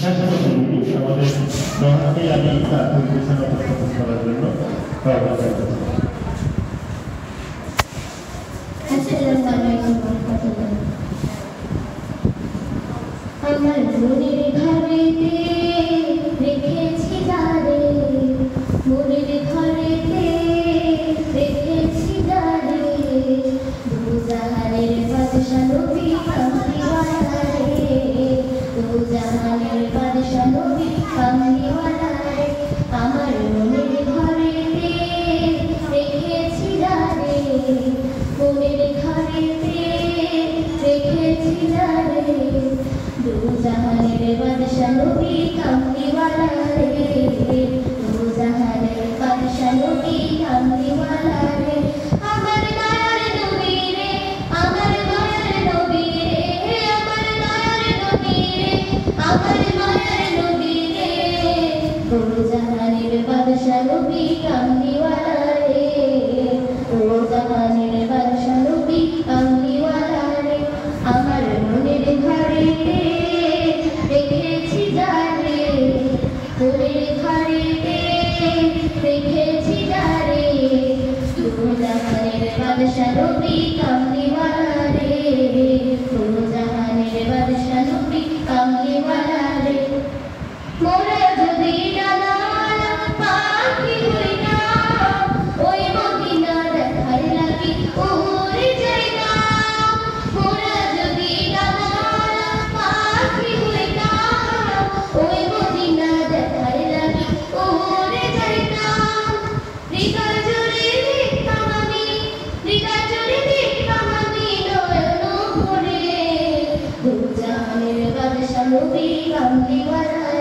আমাদের মহানকে আমি তার পরিবেশনা উপস্থাপন করার জন্য আমার মনের ঘরেতে রেখেছি যারে, মনের ঘরেতে রেখেছি যারে, দুজাহানের বাদশা নবী কামলিওয়ালা রে, দুজাহানের বাদশা নবী কামলিওয়ালা রে, আমার মনের ঘরেতে রেখেছি যারে, মনের ঘরেতে রেখেছি যারে, দুজাহানের বাদশা নবী কামলিওয়ালা রে, দুজাহানের বাদশা নবী কামলিওয়ালা রে, আমার দয়ার নবী রে, আমার দয়ার নবী রে, আমার দয়ার নবী রে, আমার দয়ার নবী রে, দুজাহানের বাদশা নবী কামলিওয়ালা রে, দুজাহানের বাদশা নবী কামলিওয়ালা রে, আমার মনের ঘরেতে রেখেছি যারে, মনের ঘরেতে রেখেছি যারে, দুজাহানের বাদশা নবী কামলিওয়ালা রে, দুজাহানের বাদশা নবী কামলিওয়ালা রে, মোরা যদি ডানাওয়ালা পাখি হইতাম, ওই মদিনা দেখার লাগি উড়ে যাইতাম, মোরা যদি ডানাওয়ালা পাখি হইতাম, ওই মদিনা দেখার লাগি উড়ে যাইতাম, হৃদয় জুড়ে দেখতাম আমি, হৃদয় জুড়ে দেখতাম আমি নয়ন ভরে, দুজাহানের বাদশা নবী কামলিওয়ালা